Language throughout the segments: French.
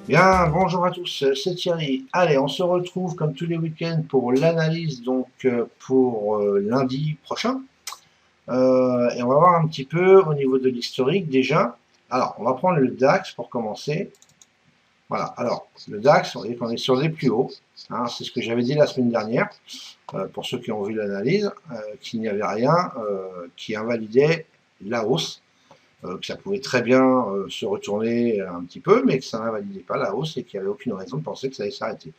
Bien, bonjour à tous, c'est Thierry. Allez, on se retrouve comme tous les week-ends pour l'analyse pour lundi prochain. Et on va voir un petit peu au niveau de l'historique déjà. Alors, on va prendre le DAX pour commencer. Voilà, alors le DAX, on voit qu'on est sur des plus hauts. Hein, c'est ce que j'avais dit la semaine dernière, pour ceux qui ont vu l'analyse, qu'il n'y avait rien qui invalidait la hausse. Que ça pouvait très bien se retourner un petit peu, mais que ça n'invalidait pas la hausse et qu'il n'y avait aucune raison de penser que ça allait s'arrêter.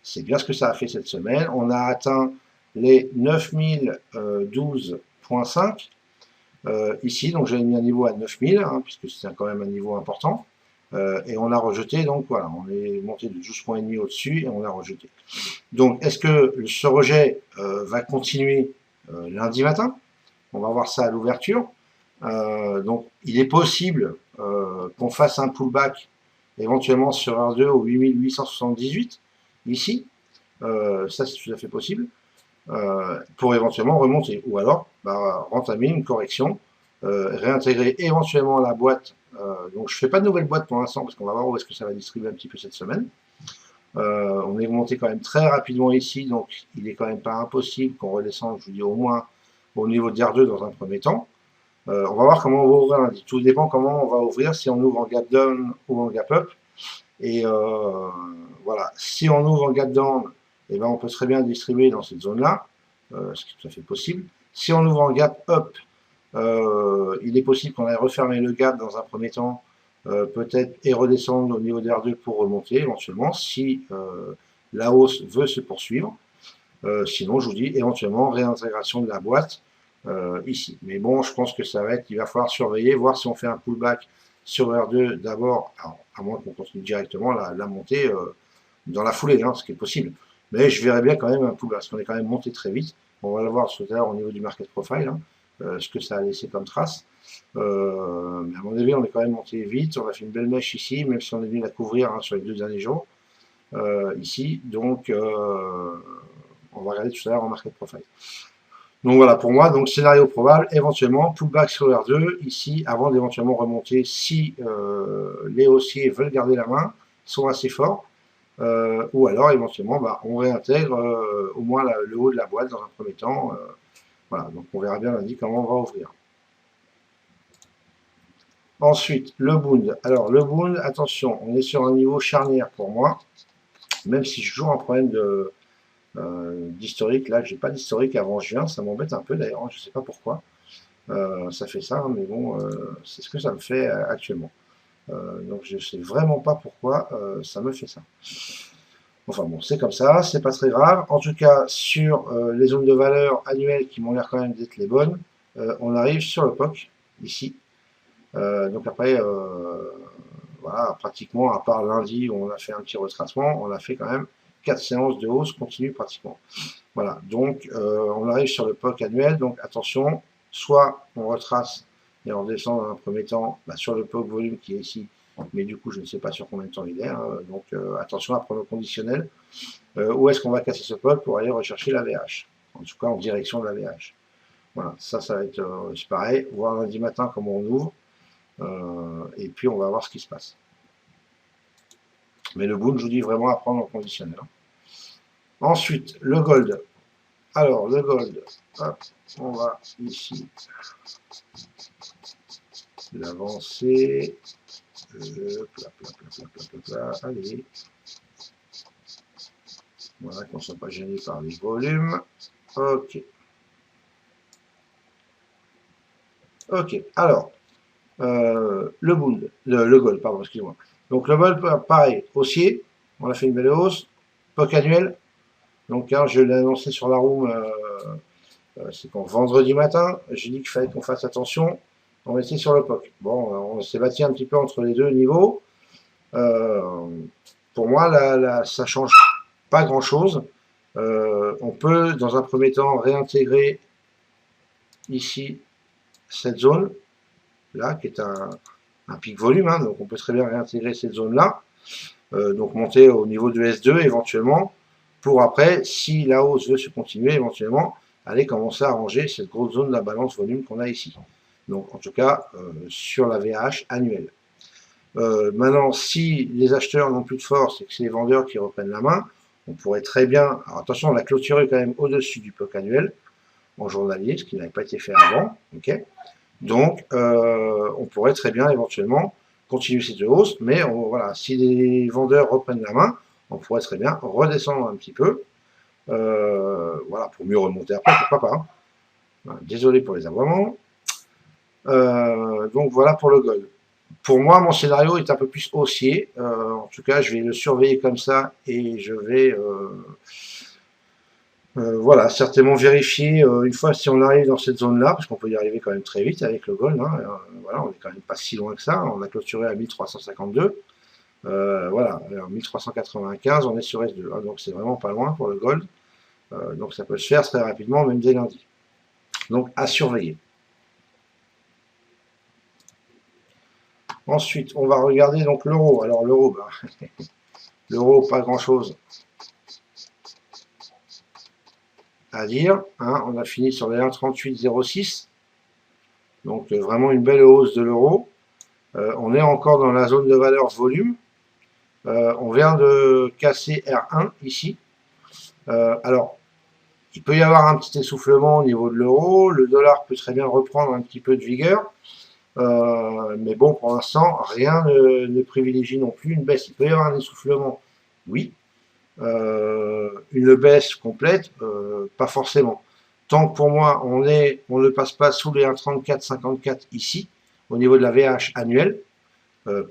C'est bien ce que ça a fait cette semaine. On a atteint les 9012,5 ici, donc j'avais mis un niveau à 9000, hein, puisque c'est quand même un niveau important. Et on a rejeté, donc voilà, on est monté de 12 points et demi au-dessus et on a rejeté. Donc est-ce que ce rejet va continuer lundi matin? On va voir ça à l'ouverture. Donc, il est possible qu'on fasse un pullback éventuellement sur R2 au 8878 ici. Ça, c'est tout à fait possible. Pour éventuellement remonter. Ou alors, rentamer une correction, réintégrer éventuellement la boîte. Donc, je ne fais pas de nouvelle boîte pour l'instant parce qu'on va voir où est-ce que ça va distribuer un petit peu cette semaine. On est monté quand même très rapidement ici, donc il n'est quand même pas impossible qu'on redescende, je vous dis, au moins au niveau de R2 dans un premier temps. On va voir comment on va ouvrir lundi. Tout dépend comment on va ouvrir, si on ouvre en gap down ou en gap up. Et voilà, si on ouvre en gap down, eh ben on peut très bien distribuer dans cette zone-là, ce qui est tout à fait possible. Si on ouvre en gap up, il est possible qu'on aille refermer le gap dans un premier temps, peut-être, et redescendre au niveau des R2 pour remonter éventuellement, si la hausse veut se poursuivre. Sinon, je vous dis, éventuellement, réintégration de la boîte ici. Mais bon, je pense que ça va être, il va falloir surveiller, voir si on fait un pullback sur R2 d'abord, à moins qu'on continue directement la montée dans la foulée, hein, ce qui est possible. Mais je verrais bien quand même un pullback, parce qu'on est quand même monté très vite. On va le voir tout à l'heure au niveau du market profile, hein, ce que ça a laissé comme trace. Mais à mon avis, on est quand même monté vite. On a fait une belle mèche ici, même si on est venu la couvrir hein, sur les 2 derniers jours. Ici, donc on va regarder tout à l'heure en market profile. Donc voilà, pour moi, donc scénario probable, éventuellement pullback sur R2 ici, avant d'éventuellement remonter si les haussiers veulent garder la main, sont assez forts, ou alors éventuellement on réintègre au moins le haut de la boîte dans un premier temps. Voilà, donc on verra bien lundi comment on va ouvrir. Ensuite, le Bund. Alors le Bund, attention, on est sur un niveau charnière pour moi, même si j'ai toujours un problème d'historique. Là, j'ai pas d'historique avant juin, ça m'embête un peu d'ailleurs, hein, je sais pas pourquoi. Ça fait ça, mais bon, c'est ce que ça me fait actuellement. Donc je sais vraiment pas pourquoi ça me fait ça. Enfin bon, c'est comme ça, c'est pas très grave. En tout cas, sur les zones de valeur annuelles qui m'ont l'air quand même d'être les bonnes, on arrive sur le POC, ici. Donc après, voilà, pratiquement, à part lundi où on a fait un petit retracement, on a fait quand même 4 séances de hausse continue pratiquement. Voilà, donc on arrive sur le POC annuel, donc attention, soit on retrace et on descend dans un premier temps sur le POC volume qui est ici, mais du coup je ne sais pas sur combien de temps il est, hein, donc attention à prendre le conditionnel. Où est-ce qu'on va casser ce POC pour aller rechercher la VH, en tout cas en direction de la VH. Voilà, ça va être c'est pareil, voir lundi matin comment on ouvre, et puis on va voir ce qui se passe. Mais le boom, je vous dis vraiment à prendre en conditionnel. Hein. Ensuite, le gold. Alors, le gold, hop, on va ici l'avancer. Allez. Voilà, qu'on ne soit pas gêné par les volumes. Ok. Ok, alors, le Bund, le gold, pardon, excusez-moi. Donc le gold, pareil, haussier, on a fait une belle hausse, POC annuel. Donc hein, je l'ai annoncé sur la room, c'est quand vendredi matin, j'ai dit qu'il fallait qu'on fasse attention, on était sur le POC. Bon, on s'est battu un petit peu entre les deux niveaux. Pour moi, là, ça change pas grand-chose. On peut, dans un premier temps, réintégrer ici cette zone, là, qui est un pic volume, hein, donc on peut très bien réintégrer cette zone-là, donc monter au niveau de S2 éventuellement, pour après, si la hausse veut se continuer, éventuellement, aller commencer à ranger cette grosse zone de la balance volume qu'on a ici. Donc en tout cas, sur la VH annuelle. Maintenant, si les acheteurs n'ont plus de force et que c'est les vendeurs qui reprennent la main, on pourrait très bien, alors attention, la clôture est quand même au-dessus du POC annuel en journalier, ce qui n'avait pas été fait avant, ok. Donc, on pourrait très bien éventuellement continuer cette hausse, mais voilà, si les vendeurs reprennent la main, on pourrait très bien redescendre un petit peu, voilà, pour mieux remonter après, pourquoi pas. Hein. Voilà, désolé pour les aboiements. Donc voilà pour le gold. Pour moi, mon scénario est un peu plus haussier. En tout cas, je vais le surveiller comme ça et je vais voilà, certainement vérifier une fois si on arrive dans cette zone-là, parce qu'on peut y arriver quand même très vite avec le gold. Hein, voilà, on est quand même pas si loin que ça. On a clôturé à 1352. Voilà, alors 1395, on est sur S2. Hein, donc c'est vraiment pas loin pour le gold. Donc ça peut se faire très rapidement, même dès lundi. Donc à surveiller. Ensuite, on va regarder donc l'euro. Alors l'euro, bah, l'euro, pas grand-chose à dire. Hein. On a fini sur les 1,3806. Donc vraiment une belle hausse de l'euro. On est encore dans la zone de valeur volume. On vient de casser R1 ici. Alors, il peut y avoir un petit essoufflement au niveau de l'euro. Le dollar peut très bien reprendre un petit peu de vigueur. Mais bon, pour l'instant, rien ne privilégie non plus une baisse. Il peut y avoir un essoufflement, oui. Une baisse complète, pas forcément. Tant que pour moi, on ne passe pas sous les 1,3454 ici, au niveau de la VH annuelle,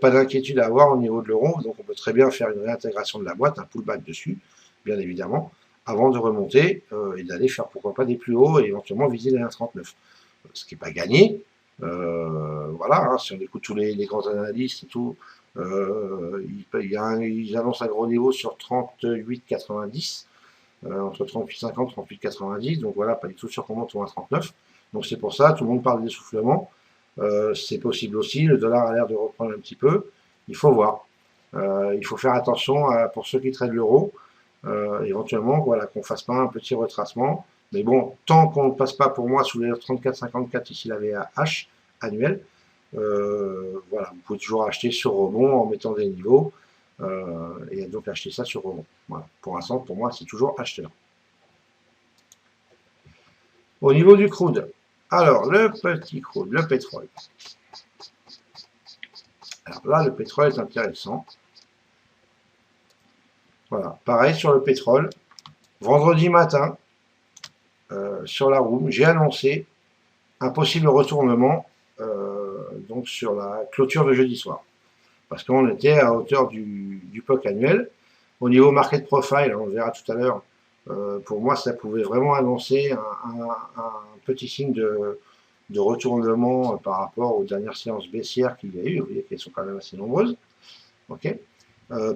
pas d'inquiétude à avoir au niveau de l'euro. Donc on peut très bien faire une réintégration de la boîte, un pullback dessus, bien évidemment, avant de remonter et d'aller faire pourquoi pas des plus hauts et éventuellement viser les 1,39. Ce qui n'est pas gagné. Voilà, hein, si on écoute tous les grands analystes et tout, ils annoncent un gros niveau sur 38,90, entre 38,50 et 38,90, donc voilà, pas du tout sûr qu'on monte au 1,39. Donc c'est pour ça, tout le monde parle d'essoufflement. C'est possible aussi, le dollar a l'air de reprendre un petit peu, il faut voir. Il faut faire attention pour ceux qui traitent l'euro, éventuellement, voilà, qu'on ne fasse pas un petit retracement. Mais bon, tant qu'on ne passe pas pour moi sous les 34,54 ici la VH annuelle, voilà, vous pouvez toujours acheter sur rebond en mettant des niveaux et donc acheter ça sur rebond. Voilà. Pour l'instant, pour moi, c'est toujours acheteur. Au niveau du crude, alors le petit crude, le pétrole. Alors là, le pétrole est intéressant. Voilà, pareil sur le pétrole. Vendredi matin, sur la room, j'ai annoncé un possible retournement donc sur la clôture de jeudi soir. Parce qu'on était à hauteur du POC annuel. Au niveau market profile, on verra tout à l'heure, pour moi, ça pouvait vraiment annoncer un petit signe de retournement par rapport aux dernières séances baissières qu'il y a eu. Vous voyez qu'elles sont quand même assez nombreuses. Okay.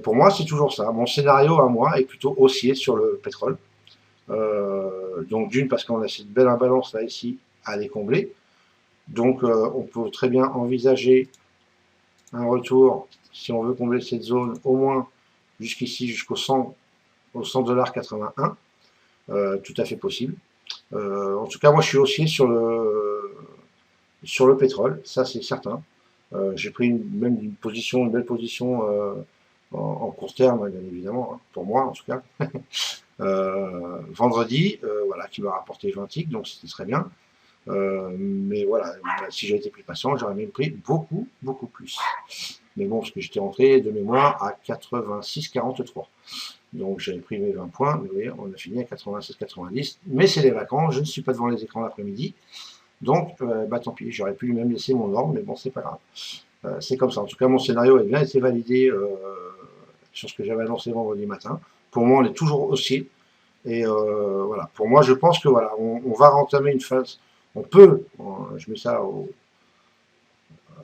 Pour moi, c'est toujours ça. Mon scénario à moi est plutôt haussier sur le pétrole. Donc d'une, parce qu'on a cette belle imbalance là ici à les combler. Donc on peut très bien envisager un retour, si on veut combler cette zone, au moins jusqu'ici, jusqu'au 100 $81, tout à fait possible. En tout cas, moi, je suis haussier sur le pétrole, ça c'est certain. J'ai pris même une belle position en court terme, bien évidemment, hein, pour moi en tout cas. Vendredi, voilà, qui m'a rapporté 20 ticks, donc c'était très bien. Mais voilà, si j'avais été plus patient, j'aurais même pris beaucoup, beaucoup plus. Mais bon, parce que j'étais rentré de mémoire à 86,43. Donc j'avais pris mes 20 points, mais vous voyez, on a fini à 96,90. Mais c'est les vacances, je ne suis pas devant les écrans l'après-midi. Donc, bah tant pis, j'aurais pu même laisser mon ordre, mais bon, c'est pas grave. C'est comme ça. En tout cas, mon scénario a bien été validé sur ce que j'avais annoncé vendredi matin. Pour moi, on est toujours haussier. Et voilà. Pour moi, je pense que voilà, on va rentamer une phase. On peut, je mets ça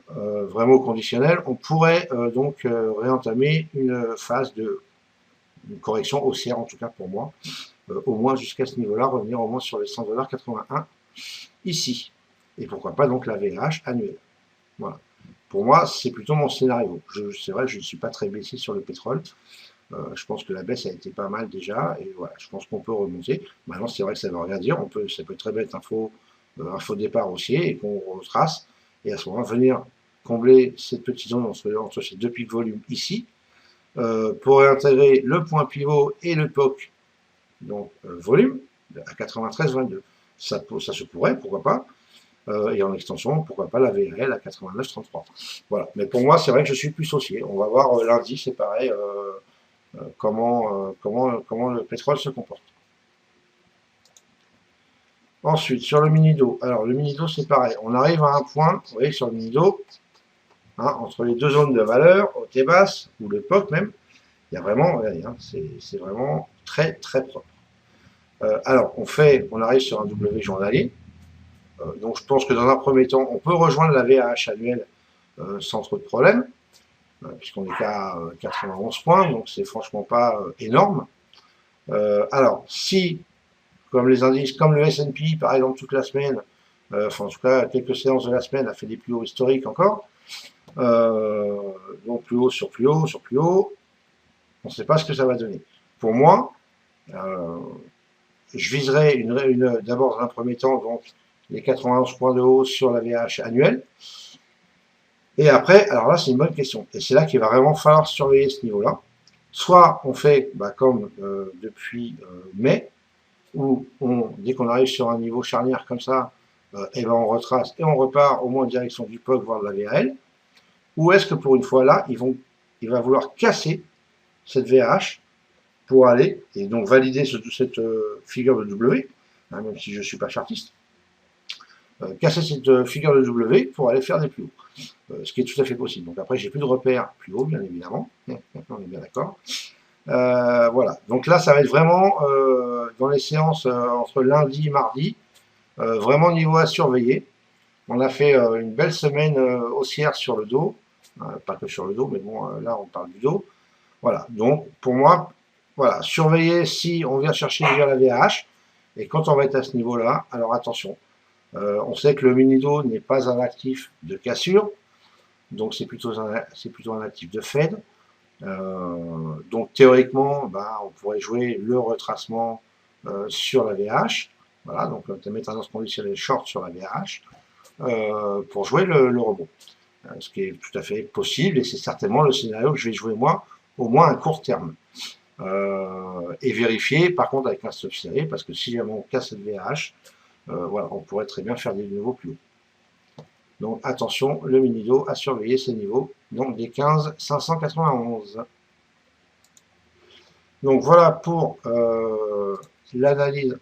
vraiment au conditionnel, on pourrait donc réentamer une phase de une correction haussière, en tout cas pour moi, au moins jusqu'à ce niveau-là, revenir au moins sur les 100,81 ici. Et pourquoi pas donc la VH annuelle. Voilà. Pour moi, c'est plutôt mon scénario. C'est vrai que je ne suis pas très baissé sur le pétrole. Je pense que la baisse a été pas mal déjà. Et voilà, je pense qu'on peut remonter. Maintenant, c'est vrai que ça ne veut rien dire. Ça peut très bien être un faux départ haussier et qu'on retrace. Et à ce moment-là, venir combler cette petite zone entre ces deux pics volume ici, pour réintégrer le point pivot et le POC, donc volume, à 93,22. Ça se pourrait, pourquoi pas. Et en extension, pourquoi pas la VRL à 89,33. Voilà. Mais pour moi, c'est vrai que je suis plus haussier. On va voir lundi, c'est pareil, comment le pétrole se comporte. Ensuite, sur le mini-dos. Alors, le mini-dos, c'est pareil. On arrive à un point, vous voyez, sur le mini-dos, hein, entre les deux zones de valeur, haute et basse, ou le POC même, il y a vraiment, regardez, hein, c'est vraiment très, très propre. Alors, on arrive sur un W journalier. Donc, je pense que dans un premier temps, on peut rejoindre la VAH annuelle sans trop de problème, puisqu'on est qu'à 91 points, donc c'est franchement pas énorme. Alors, si comme les indices, comme le S&P par exemple toute la semaine, enfin en tout cas quelques séances de la semaine a fait des plus hauts historiques encore, donc plus haut sur plus haut sur plus haut, on ne sait pas ce que ça va donner. Pour moi, je viserai d'abord dans un premier temps donc les 91 points de hausse sur la VH annuelle, et après, alors là c'est une bonne question, et c'est là qu'il va vraiment falloir surveiller ce niveau-là. Soit on fait comme depuis mai, où dès qu'on arrive sur un niveau charnière comme ça, et ben on retrace et on repart au moins en direction du POC, voire de la VRL, ou est-ce que pour une fois là, il va vouloir casser cette VH pour aller, et donc valider cette figure de W, hein, même si je ne suis pas chartiste, casser cette figure de W pour aller faire des plus hauts, ce qui est tout à fait possible. Donc après, j'ai plus de repères plus hauts, bien évidemment, on est bien d'accord. Voilà, donc là ça va être vraiment dans les séances entre lundi et mardi, vraiment niveau à surveiller. On a fait une belle semaine haussière sur le dos, pas que sur le dos, mais bon là on parle du dos. Voilà, donc pour moi, voilà, surveiller si on vient chercher déjà la VAH, et quand on va être à ce niveau-là, alors attention, on sait que le mini-dos n'est pas un actif de cassure, donc c'est plutôt un actif de Fed. Donc théoriquement, on pourrait jouer le retracement sur la VH, voilà, donc mettre tendance conditionnelle short sur la VH pour jouer le rebond, ce qui est tout à fait possible et c'est certainement le scénario que je vais jouer moi, au moins à court terme. Et vérifier par contre avec un stop serré, parce que si jamais on casse cette VH, voilà, on pourrait très bien faire des niveaux plus hauts. Donc attention, le mini-dos à surveiller ces niveaux, donc des 15 591. Donc voilà pour l'analyse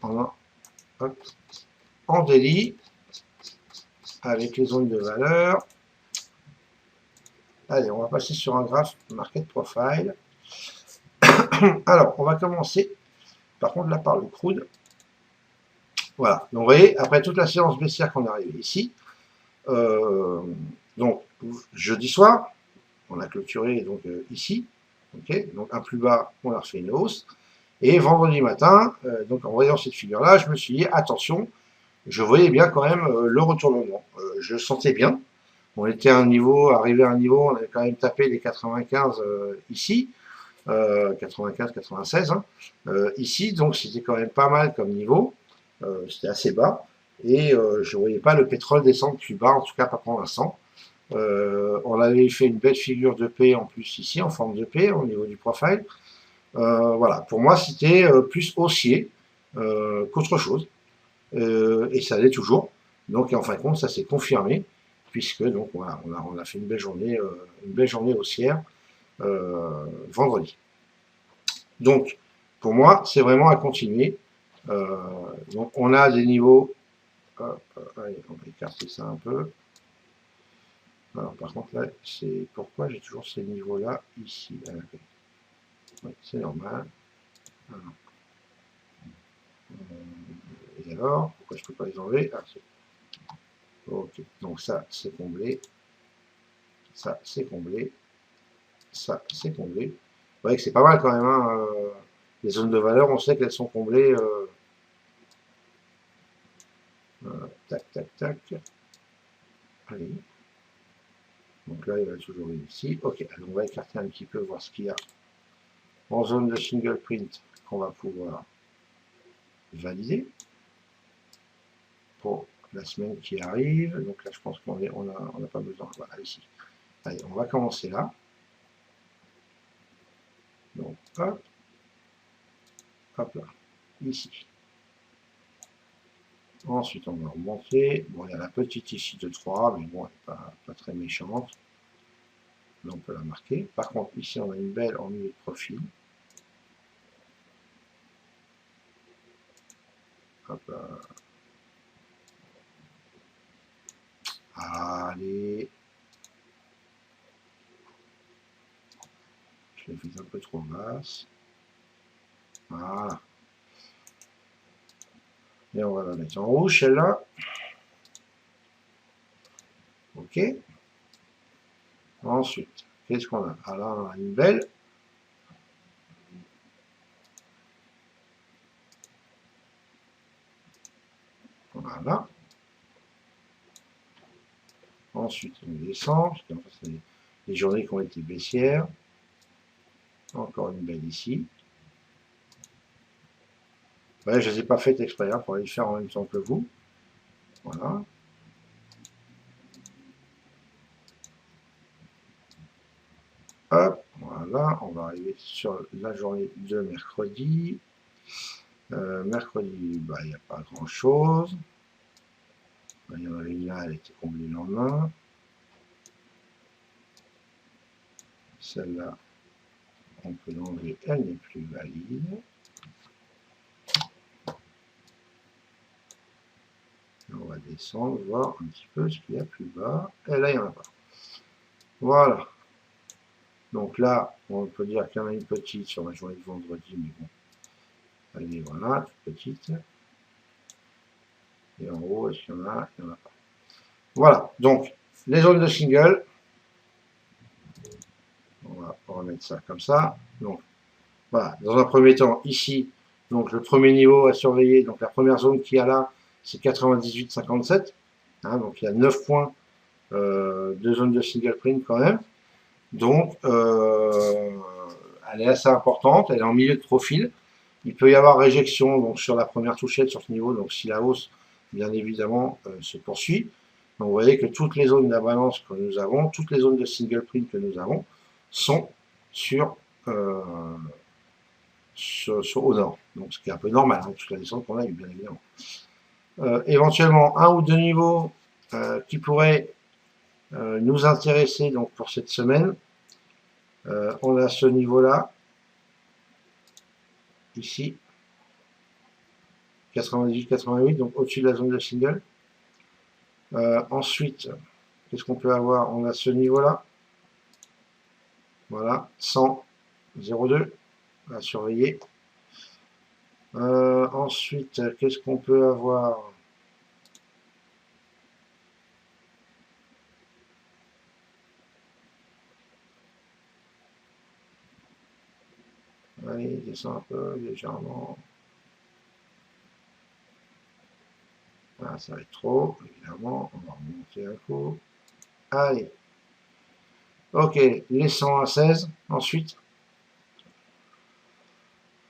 en daily avec les zones de valeur. Allez, on va passer sur un graphe market profile. Alors, on va commencer par contre là par le crude. Voilà, donc vous voyez, après toute la séance baissière qu'on est arrivé ici, donc jeudi soir, on a clôturé donc ici, ok, donc un plus bas, on a refait une hausse. Et vendredi matin, donc en voyant cette figure-là, je me suis dit, attention, je voyais bien quand même le retournement. Je le sentais bien. On était à un niveau, arrivé à un niveau, on avait quand même tapé les 95 ici, 95, 96, hein, ici, donc c'était quand même pas mal comme niveau. C'était assez bas. Et je ne voyais pas le pétrole descendre plus bas, en tout cas pas pour l'instant. On avait fait une belle figure de P en plus ici, en forme de P, au niveau du profile. Voilà, pour moi c'était plus haussier qu'autre chose, et ça l'est toujours. Donc en fin de compte, ça s'est confirmé, puisque donc voilà, on a fait une belle journée haussière vendredi. Donc pour moi, c'est vraiment à continuer. Donc on a des niveaux. Allez, on va écarter ça un peu. Alors par contre là, c'est pourquoi j'ai toujours ces niveaux-là ici. Oui, c'est normal. Et alors, pourquoi je ne peux pas les enlever? Ok, donc ça c'est comblé, ça c'est comblé, ça c'est comblé. Vous voyez que c'est pas mal quand même, hein, les zones de valeur, on sait qu'elles sont comblées. Tac, tac, tac. Allez. Donc là, il va toujours ici. Ok, alors on va écarter un petit peu, voir ce qu'il y a en zone de single print qu'on va pouvoir valider pour la semaine qui arrive. Donc là, je pense qu'on n'a pas besoin. Voilà, ici. Allez, on va commencer là. Donc, hop, hop là, ici. Ensuite, on va remonter. Bon, il y a la petite ici de 3, mais bon, elle n'est pas très méchante. Là, on peut la marquer. Par contre, ici, on a une belle en milieu de profil. Hop là. Allez. Je l'ai fait un peu trop basse. Voilà. Et on va la mettre en rouge, celle-là. OK. Ensuite, qu'est-ce qu'on a? Ah là, on a une belle. Voilà. Ensuite, on descend. C'est les journées qui ont été baissières. Encore une belle ici. Ouais, je ne les ai pas faites exprès hein, pour les faire en même temps que vous. Voilà. Hop, voilà, on va arriver sur la journée de mercredi. Mercredi, bah, il n'y a pas grand chose. Il y en avait une là, elle était comblée le lendemain. Celle-là, on peut l'enlever, elle n'est plus valide. On va descendre, voir un petit peu ce qu'il y a plus bas. Et là, il n'y en a pas. Voilà. Donc là, on peut dire qu'il y en a une petite sur la journée de vendredi, mais bon. Elle est voilà, toute petite. Et en haut, est-ce qu'il y en a? Il n'y en a pas. Voilà, donc les zones de single. On va remettre ça comme ça. Donc voilà, dans un premier temps, ici, donc le premier niveau à surveiller, donc la première zone qu'il y a là, c'est 98,57. Hein, donc il y a 9 points de zone de single print quand même. Donc elle est assez importante, elle est en milieu de profil. Il peut y avoir réjection donc, sur la première touchette sur ce niveau, donc si la hausse, bien évidemment, se poursuit. Donc vous voyez que toutes les zones d'avance que nous avons, toutes les zones de single print que nous avons, sont sur, au nord. Donc ce qui est un peu normal, hein, toute la descente qu'on a eu, bien évidemment. Éventuellement, un ou deux niveaux qui pourraient nous intéresser donc, pour cette semaine. On a ce niveau-là, ici, 98-88, donc au-dessus de la zone de single. Ensuite, qu'est-ce qu'on peut avoir? On a ce niveau-là. Voilà, 100, 0,2 à surveiller. Ensuite, qu'est-ce qu'on peut avoir? Allez, descend un peu légèrement. Ah, ça va être trop, évidemment. On va remonter un coup. Allez. Ok, les 100 à 16 ensuite.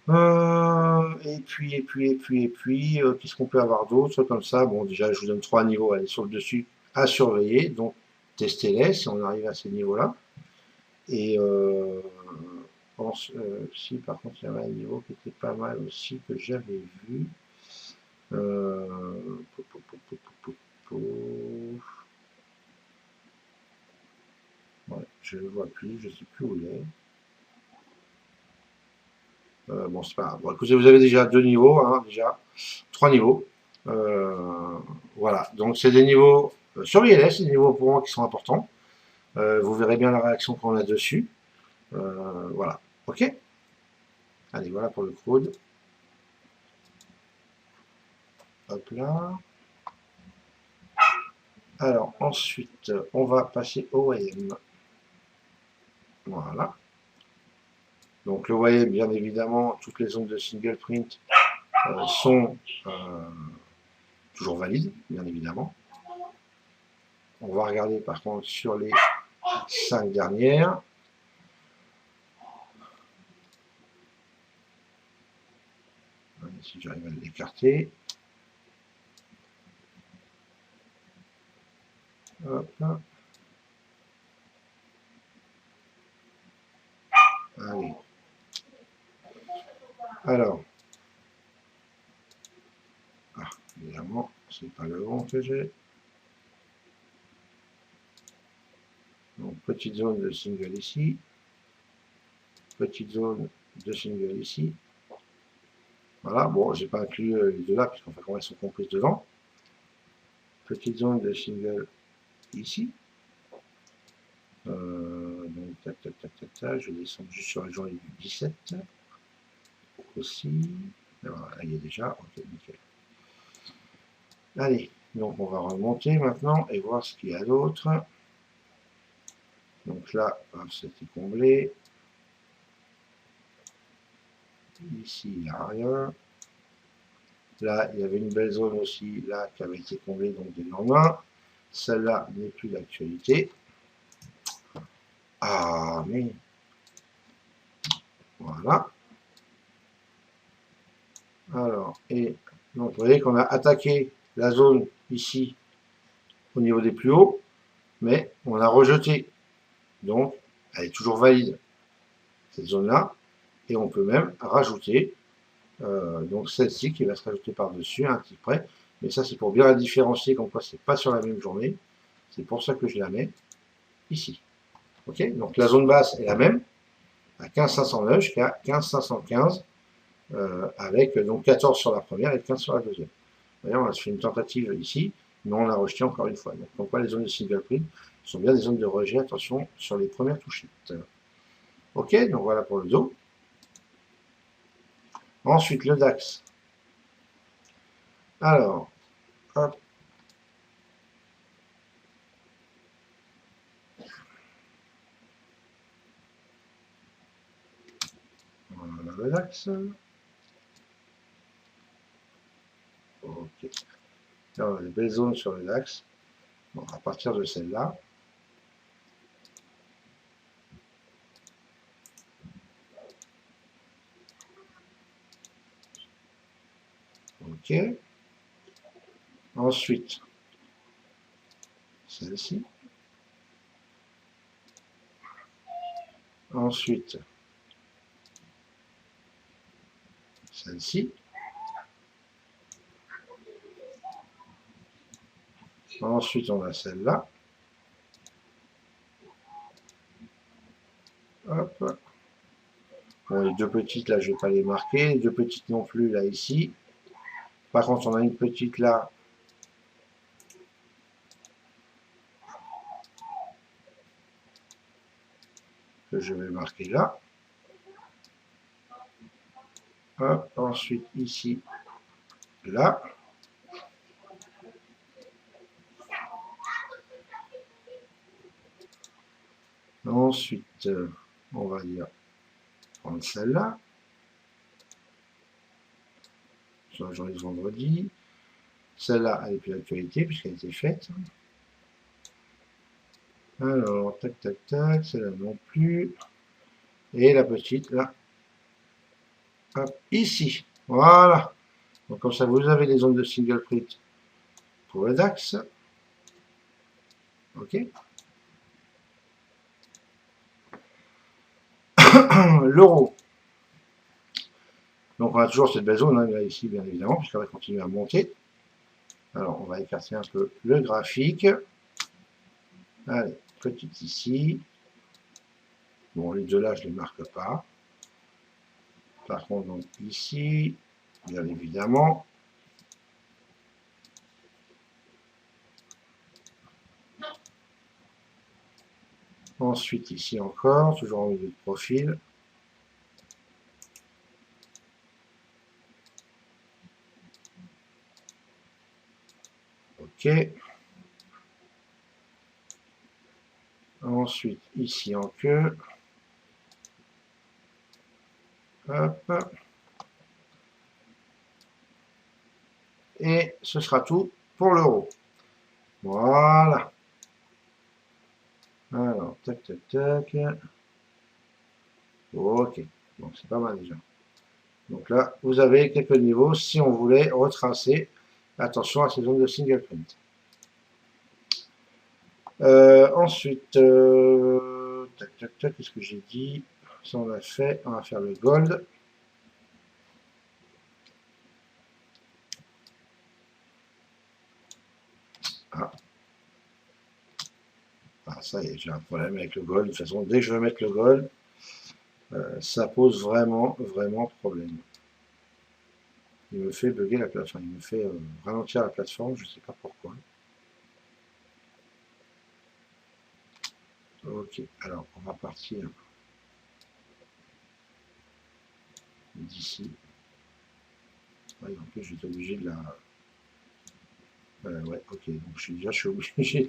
Qu'est-ce qu'on peut avoir d'autre comme ça? Bon, déjà, je vous donne 3 niveaux, allez, sur le dessus, à surveiller. Donc, testez-les si on arrive à ces niveaux-là. Et si, par contre, il y avait un niveau qui était pas mal aussi, que j'avais vu. Ouais, je ne le vois plus, je ne sais plus où il est. Bon, c'est pas grave. Bon, écoutez, vous avez déjà 2 niveaux, hein, déjà 3 niveaux. Voilà, donc c'est des niveaux, surveillez-les, c'est des niveaux pour moi qui sont importants. Vous verrez bien la réaction qu'on a dessus. Voilà, ok. Allez, voilà pour le code. Hop là. Alors, ensuite, on va passer au YM. Voilà. Donc, le YM, bien évidemment, toutes les zones de single print sont toujours valides, bien évidemment. On va regarder par contre sur les 5 dernières. Si j'arrive à l'écarter. Hop. Allez. Alors. Ah, évidemment, c'est pas le bon que j'ai. Donc, petite zone de single ici. Petite zone de single ici. Voilà, bon, j'ai pas inclus les deux là, puisqu'en fait, quand elles sont comprises dedans. Petite zone de single ici. Donc, tac, tac, tac, tac, tac. Je descends juste sur la journée du 17. Aussi. Voilà, là, il y a déjà. Ok, nickel. Allez, donc on va remonter maintenant et voir ce qu'il y a d'autre. Donc là, c'était comblé. Ici, il n'y a rien. Là, il y avait une belle zone aussi, là, qui avait été comblée donc dès le lendemain. Celle-là n'est plus d'actualité. Ah, mais... Voilà. Alors, et donc, vous voyez qu'on a attaqué la zone ici, au niveau des plus hauts, mais on l'a rejetée. Donc, elle est toujours valide, cette zone-là. Et on peut même rajouter, donc celle-ci qui va se rajouter par-dessus, un petit près. Mais ça, c'est pour bien la différencier, comme quoi c'est pas sur la même journée. C'est pour ça que je la mets ici. Ok, donc la zone basse est la même, à 15,509 jusqu'à 15,515, avec donc 14 sur la première et 15 sur la deuxième. D'ailleurs, on a fait une tentative ici, mais on l'a rejeté encore une fois. Donc, pourquoi les zones de single print sont bien des zones de rejet, attention, sur les premières touchettes. Ok, donc voilà pour le dos. Ensuite, le DAX. Alors, hop. Voilà le DAX. Ok. Là, on a des belles zones sur le DAX. Bon, à partir de celle-là. Ok. Ensuite, celle-ci. Ensuite, celle-ci. Ensuite, on a celle-là. Hop. Bon, les deux petites, là, je ne vais pas les marquer. Les deux petites non plus, là, ici. Par contre, on a une petite là. Que je vais marquer là. Hop. Ensuite, ici, là. Ensuite, on va dire prendre celle-là. Sur la journée de vendredi. Celle-là, elle n'est plus d'actualité puisqu'elle a été faite. Alors, tac, tac, tac, celle-là non plus. Et la petite, là. Hop, ici. Voilà. Donc, comme ça, vous avez les zones de single print pour le DAX. OK. L'euro. Donc, on a toujours cette belle zone, hein, là, ici, bien évidemment, puisqu'elle va continuer à monter. Alors, on va écarter un peu le graphique. Allez, petite ici. Bon, les deux là, je ne les marque pas. Par contre, donc ici, bien évidemment. Ensuite, ici encore, toujours en milieu de profil. OK. Ensuite, ici en queue. Hop. Et ce sera tout pour l'euro. Voilà. Alors, tac, tac, tac. OK. Donc, c'est pas mal déjà. Donc là, vous avez quelques niveaux si on voulait retracer. Attention à ces zones de single print. Ensuite, tac, tac, tac, qu'est-ce que j'ai dit? Ça, on l'a fait. On va faire le gold. Ah, ah ça y est, j'ai un problème avec le gold. De toute façon, dès que je veux mettre le gold, ça pose vraiment, vraiment problème. Il me fait bugger la plateforme. Enfin, il me fait ralentir la plateforme. Je ne sais pas pourquoi. Ok, alors on va partir d'ici. Ouais, en plus, je vais obligé de la. Ouais, ok, donc je suis obligé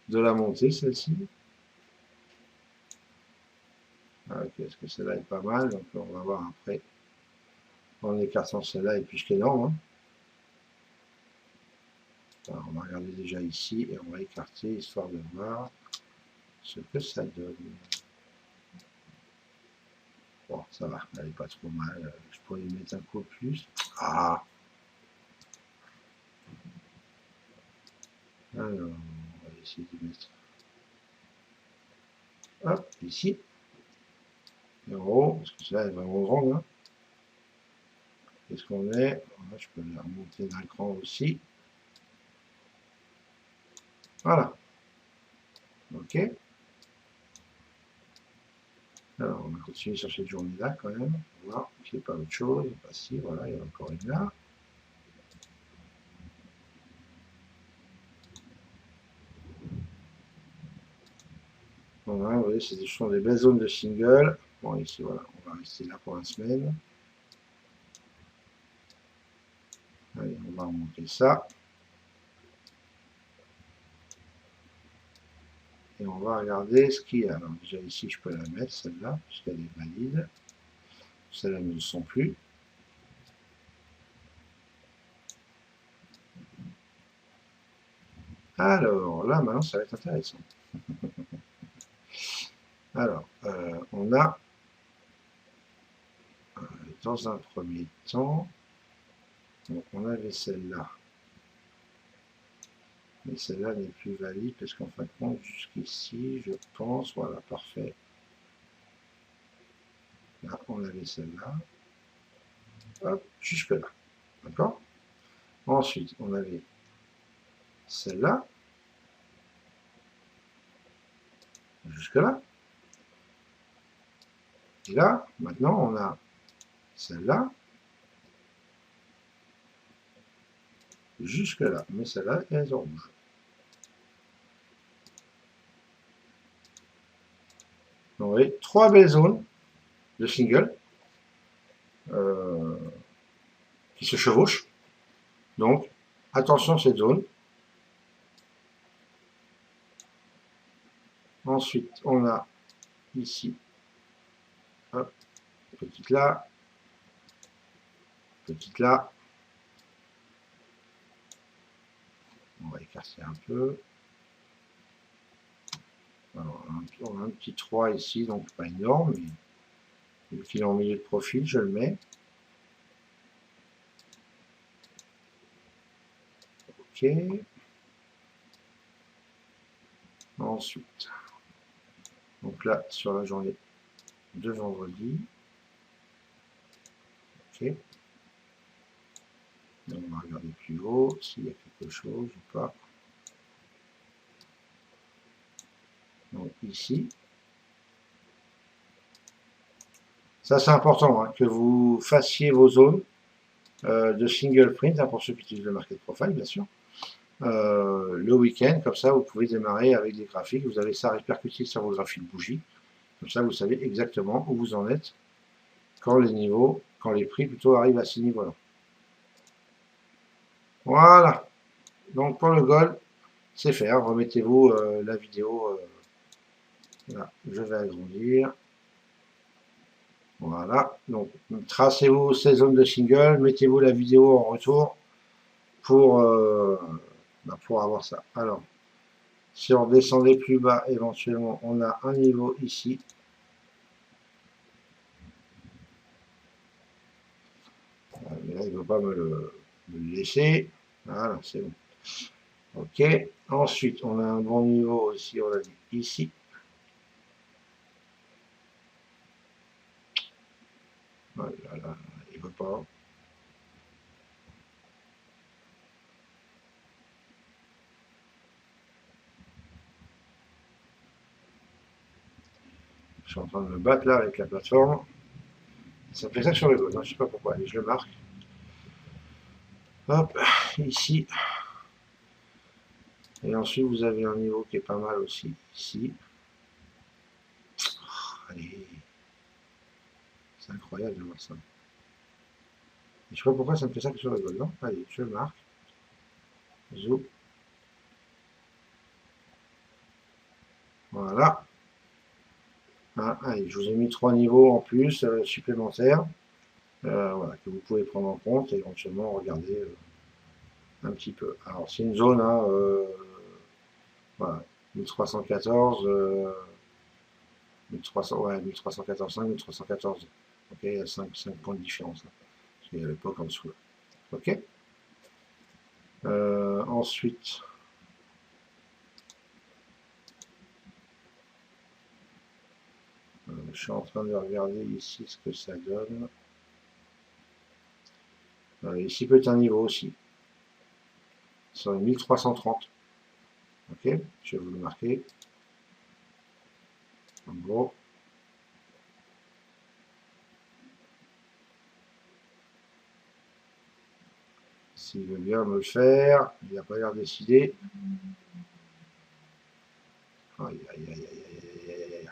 de la monter, celle-ci. Ah, ok, est-ce que celle-là est pas mal? Donc on va voir après. En écartant celle-là est plus qu'énorme. Hein. Alors, on va regarder déjà ici et on va écarter histoire de voir ce que ça donne. Bon, ça va, elle n'est pas trop mal. Je pourrais y mettre un coup plus. Ah! Alors, on va essayer de mettre. Hop, ici. Et en haut, parce que celle-là est vraiment grande. Hein. Qu'est-ce qu'on est? Là, je peux la remonter d'un cran aussi. Voilà. Ok. Alors, on va continuer sur cette journée-là quand même. On va voir s'il n'y a pas autre chose. Bah, si, voilà, il y a encore une là. Voilà, vous voyez, ce sont des belles zones de single. Bon, ici, voilà, on va rester là pour la semaine. Allez, on va remonter ça. Et on va regarder ce qu'il y a. Alors, déjà ici, je peux la mettre, celle-là, puisqu'elle est valide. Celles-là ne le sont plus. Alors, là, maintenant, ça va être intéressant. Alors, on a, dans un premier temps, donc on avait celle-là. Mais celle-là n'est plus valide parce qu'en fin de compte, jusqu'ici, je pense, voilà, parfait. Là, on avait celle-là. Hop, jusque-là. D'accord? Ensuite, on avait celle-là. Jusque-là. Et là, maintenant, on a celle-là. Jusque-là. Mais celle-là est en rouge. Donc, vous voyez, trois belles zones de single euh, qui se chevauchent. Donc, attention à cette zone. Ensuite, on a ici, hop, petite là, petite là. On va écarter un peu. Alors, on a un petit 3 ici, donc pas énorme, mais vu qu'il est en milieu de profil, je le mets. Ok. Ensuite, donc là, sur la journée de vendredi. Ok. Et on va regarder plus haut s'il y a quelque chose ou pas. Donc ici. Ça, c'est important hein, que vous fassiez vos zones de single print, hein, pour ceux qui utilisent le market profile, bien sûr. Le week-end, comme ça, vous pouvez démarrer avec des graphiques. Vous avez ça répercuté sur vos graphiques bougies. Comme ça, vous savez exactement où vous en êtes quand les niveaux, quand les prix plutôt arrivent à ces niveaux-là. Voilà. Donc pour le gold, c'est fait. Hein. Remettez-vous la vidéo. Là, je vais agrandir. Voilà. Donc tracez-vous ces zones de single, mettez-vous la vidéo en retour pour avoir ça. Alors, si on descendait plus bas, éventuellement, on a un niveau ici. Mais là, il ne veut pas me le laisser. Voilà, c'est bon. Ok, ensuite on a un bon niveau aussi, on l'a dit ici. Oh là là, il veut pas. Je suis en train de me battre là avec la plateforme. Ça fait ça sur le gauche, hein, je sais pas pourquoi. Allez, je le marque. Hop, ici. Et ensuite vous avez un niveau qui est pas mal aussi, ici. Allez, c'est incroyable de voir ça. Et je sais pas pourquoi ça me fait ça que sur le gauche. Non, allez, je le marque. Zoom. Voilà. Hein, allez, je vous ai mis 3 niveaux en plus supplémentaires. Voilà, que vous pouvez prendre en compte et éventuellement regarder un petit peu. Alors c'est une zone, hein, voilà, 1314, 1300, ouais, 1314,5, 1314. Ok, il y a 5 points de différence. Hein, parce qu'il y a l'époque en dessous. Là. Ok. Ensuite, je suis en train de regarder ici ce que ça donne. Ici peut être un niveau aussi. C'est 1330. Ok, je vais vous le marquer. En gros. S'il veut bien me le faire, il n'a pas l'air décidé. Aïe, aïe, aïe, aïe, aïe, aïe, aïe.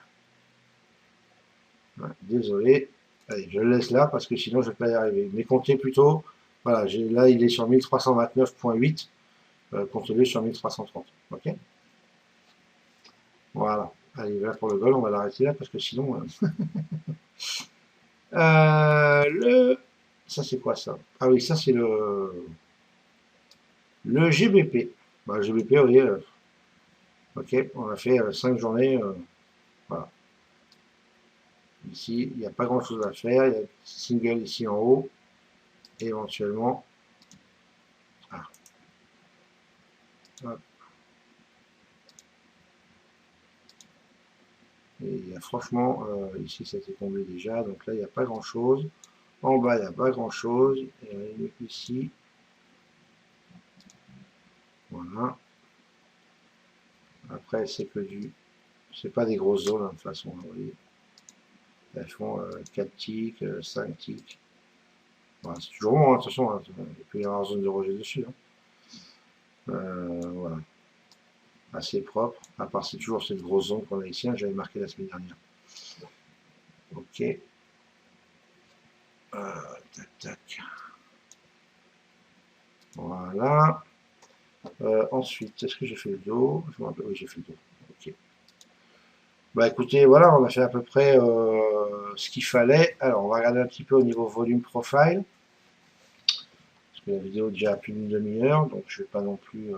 Ouais, désolé. Allez, je le laisse là parce que sinon je ne vais pas y arriver. Mais comptez plutôt. Voilà, là il est sur 1329,8. Comptez-le sur 1330. Ok. Voilà. Allez, là pour le vol, on va l'arrêter là parce que sinon. Ça c'est quoi ça? Ah oui, ça c'est le GBP. Bah, le GBP, vous voyez, ok, on a fait 5 journées. Voilà. Ici, il n'y a pas grand chose à faire. Il y a single ici en haut. Et éventuellement. Ah. Hop. Et il y a franchement, ici ça a été comblé déjà. Donc là, il n'y a pas grand chose. En bas, il n'y a pas grand chose. Et ici. Voilà. Après, c'est que du. C'est pas des grosses zones, hein, de toute façon. Vous voyez. Elles font 4 ticks, 5 ticks. Voilà, c'est toujours bon, hein, attention, hein, il peut y avoir zone de rejet dessus. Hein. Voilà, assez propre, à part c'est toujours cette grosse zone qu'on a ici, hein, j'avais marqué la semaine dernière. Ok. Tac, tac. Voilà. Ensuite, est-ce que j'ai fait le dos? Je me rappelle, oui, j'ai fait le dos. Ok. Bah écoutez, voilà, on a fait à peu près ce qu'il fallait. Alors, on va regarder un petit peu au niveau volume profile. Parce que la vidéo est déjà à plus d'une demi-heure, donc je ne vais pas non plus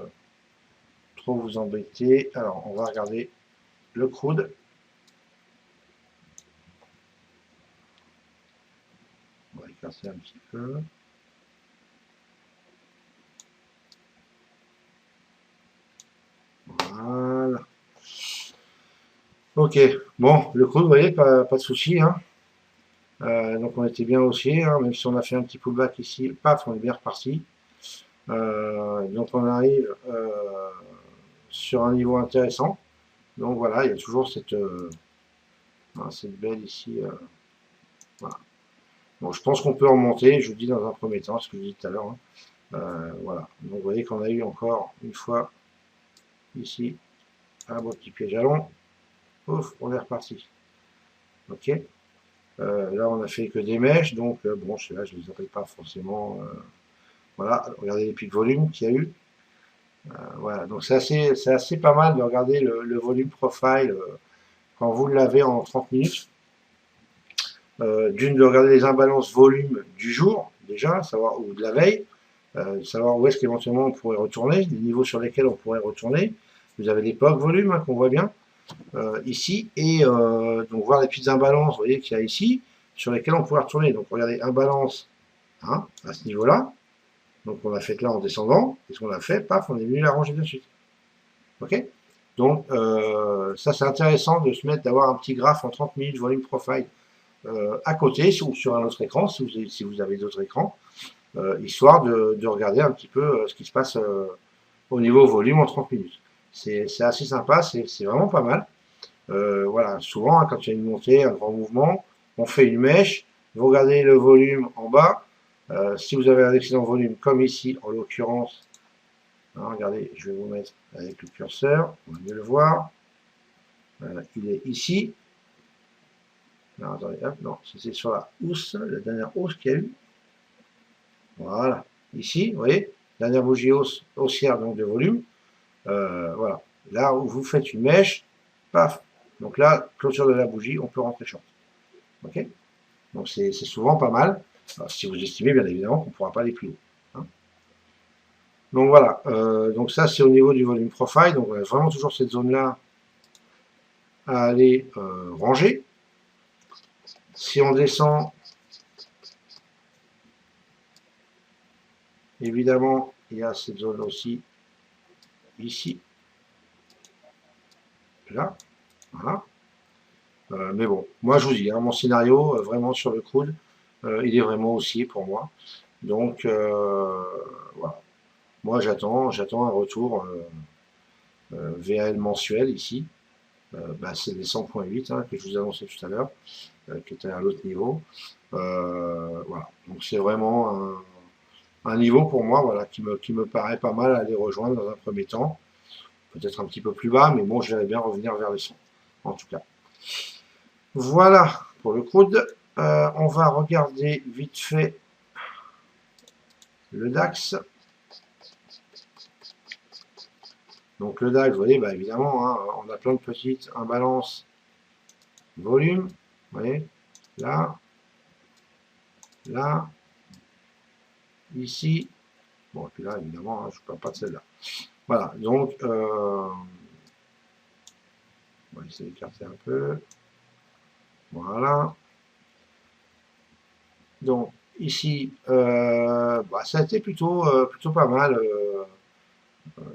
trop vous embêter. Alors, on va regarder le crude. On va écarter un petit peu. Voilà. Ok, bon, le crude, vous voyez, pas de souci. Hein. Donc on était bien haussier, hein, même si on a fait un petit pullback ici, paf, on est bien reparti. Donc on arrive sur un niveau intéressant. Donc voilà, il y a toujours cette belle ici. Voilà. Bon, je pense qu'on peut remonter, je vous dis dans un premier temps, ce que je dis tout à l'heure. Hein. Voilà, donc vous voyez qu'on a eu encore une fois ici un beau petit piège à long. Ouf, on est reparti. Ok. Là, on a fait que des mèches, donc bon, ceux-là, je ne les appelle pas forcément. Voilà, regardez les pics volume qu'il y a eu. Voilà, donc c'est assez pas mal de regarder le volume profile quand vous l'avez en 30 minutes. D'une, de regarder les imbalances volume du jour, déjà, savoir, ou de la veille, savoir où est-ce qu'éventuellement on pourrait retourner, les niveaux sur lesquels on pourrait retourner. Vous avez l'époque volume hein, qu'on voit bien ici, et donc voir les petites imbalances, vous voyez qu'il y a ici, sur lesquelles on pourrait retourner. Donc regardez, imbalance hein, à ce niveau-là. Donc on l'a fait là en descendant, et ce qu'on a fait, paf, on est venu la ranger de suite. Ok? Donc ça c'est intéressant de se mettre, d'avoir un petit graphe en 30 minutes volume profile à côté, ou sur un autre écran, si vous avez d'autres écrans, histoire de regarder un petit peu ce qui se passe au niveau volume en 30 minutes. C'est assez sympa, c'est vraiment pas mal. Voilà, souvent, hein, quand il y a une montée, un grand mouvement, on fait une mèche, vous regardez le volume en bas. Si vous avez un excédent volume, comme ici, en l'occurrence, hein, regardez, je vais vous mettre avec le curseur, on va mieux le voir. Il est ici. Alors, attendez, hop, non, c'est sur la hausse, la dernière hausse qu'il y a eu. Voilà, ici, vous voyez, dernière bougie haussière donc de volume. Voilà, là où vous faites une mèche, paf. Donc là, clôture de la bougie, on peut rentrer short. Ok? Donc c'est souvent pas mal. Alors, si vous estimez bien évidemment qu'on ne pourra pas aller plus haut. Hein. Donc voilà, donc ça c'est au niveau du volume profile. Donc on a vraiment toujours cette zone-là à aller ranger. Si on descend, évidemment, il y a cette zone aussi ici, là, voilà. Mais bon, moi je vous dis, hein, mon scénario, vraiment sur le crude, il est vraiment haussier pour moi. Donc voilà. Moi j'attends un retour VAL mensuel ici. C'est les 100.8 hein, que je vous annonçais tout à l'heure, qui était à l'autre niveau. Voilà. Donc c'est vraiment un niveau pour moi, voilà, qui me paraît pas mal à aller rejoindre dans un premier temps. Peut-être un petit peu plus bas, mais bon, j'aimerais bien revenir vers les 100, en tout cas. Voilà pour le crude. On va regarder vite fait le DAX. Donc le DAX, vous voyez, bah, évidemment, hein, on a plein de petites imbalances volume. Vous voyez, là, là, ici. Bon, et puis là, évidemment, hein, je ne parle pas de celle-là. Voilà, donc, on va essayer d'écarter un peu. Voilà. Donc, ici, ça a été plutôt pas mal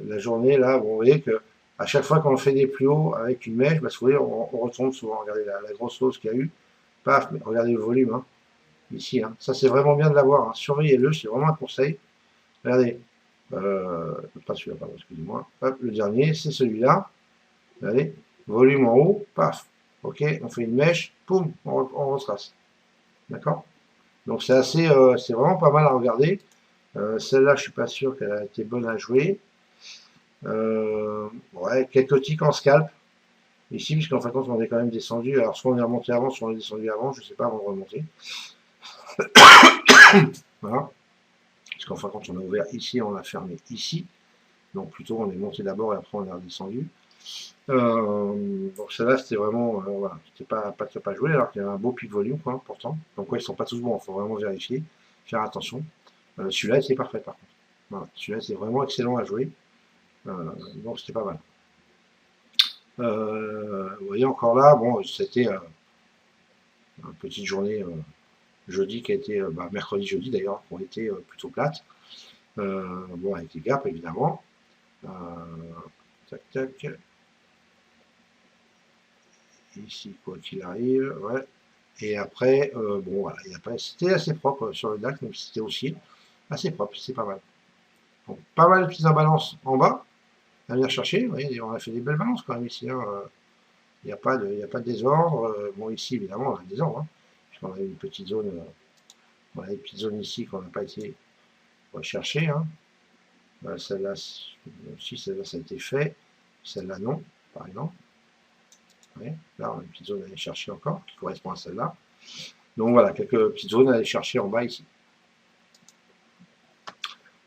la journée, là. Bon, vous voyez que à chaque fois qu'on fait des plus hauts avec une mèche, vous voyez, on retombe souvent. Regardez la grosse hausse qu'il y a eu. Paf, mais regardez le volume, hein, ici. Hein. Ça, c'est vraiment bien de l'avoir. Hein. Surveillez-le, c'est vraiment un conseil. Regardez. Pas celui-là, pardon, excusez-moi. Hop, le dernier, c'est celui-là. Regardez. Volume en haut, paf. Ok, on fait une mèche, poum, on retrace. D'accord? Donc c'est vraiment pas mal à regarder. Celle-là, je suis pas sûr qu'elle a été bonne à jouer. Ouais, quelques tics en scalp ici, puisqu'en fin de compte, on est quand même descendu. Alors, soit on est remonté avant, soit on est descendu avant, je sais pas, avant de remonter. Voilà. Parce qu'en fin de compte, on a ouvert ici, on a fermé ici. Donc, plutôt, on est monté d'abord et après, on est redescendu. Donc, celle-là, c'était vraiment, voilà, c'était pas joué, alors qu'il y avait un beau pic volume, quoi, pourtant. Donc, ouais, ils sont pas tous bons, il faut vraiment vérifier, faire attention. Celui-là, c'est parfait, par contre. Voilà, celui-là, c'est vraiment excellent à jouer. Donc, c'était pas mal. Vous voyez encore là, bon, c'était une petite journée jeudi qui a été, mercredi, jeudi d'ailleurs, qui ont été plutôt plates. Bon, avec les gaps évidemment. Tac, tac. Ici, quoi qu'il arrive, ouais. Et après, bon, voilà, c'était assez propre sur le DAX, même si c'était aussi assez propre, c'est pas mal. Donc, pas mal de petites imbalances en bas à venir chercher. Vous voyez, on a fait des belles balances quand même ici. Hein. Il n'y a pas de désordre. Bon, ici, évidemment, on a un désordre, hein, puisqu'on a une petite zone, on a une petite zone ici qu'on n'a pas été rechercher. Hein. Celle-là aussi, celle-là, ça a été fait. Celle-là, non, par exemple. Ouais, là, on a une petite zone à aller chercher encore, qui correspond à celle-là. Donc voilà, quelques petites zones à aller chercher en bas ici.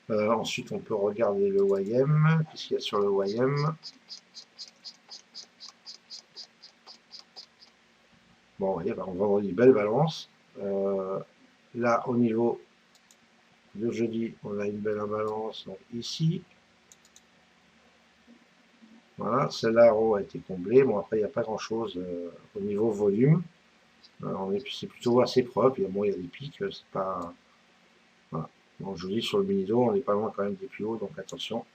Ensuite, on peut regarder le YM. Qu'est-ce qu'il y a sur le YM? Bon, vous voyez, on va avoir une belle balance. Là, au niveau de jeudi, on a une belle imbalance donc ici. Voilà, celle-là a été comblée. Bon, après, il n'y a pas grand-chose au niveau volume. C'est plutôt assez propre. Bon, il y a des pics, c'est pas... Voilà. Bon, je vous dis, sur le Binido, on n'est pas loin quand même des plus hauts, donc attention.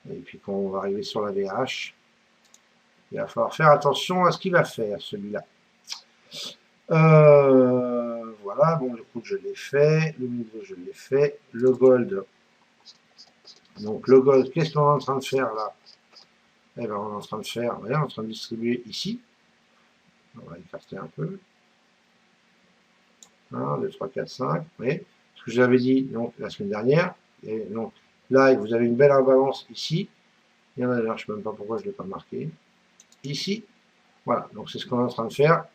Et puis quand on va arriver sur la VH, il va falloir faire attention à ce qu'il va faire, celui-là. Voilà, bon, le coup, je l'ai fait. Le Binido, je l'ai fait. Le Gold. Donc, le Gold, qu'est-ce qu'on est en train de faire là? Eh bien, on est en train de faire, voyez, on est en train de distribuer ici. On va écarter un peu. 1, 2, 3, 4, 5. Vous voyez ce que je vous avais dit donc, la semaine dernière. Et donc, là, vous avez une belle imbalance ici. Il y en a d'ailleurs, je ne sais même pas pourquoi je ne l'ai pas marqué. Ici. Voilà, donc c'est ce qu'on est en train de faire.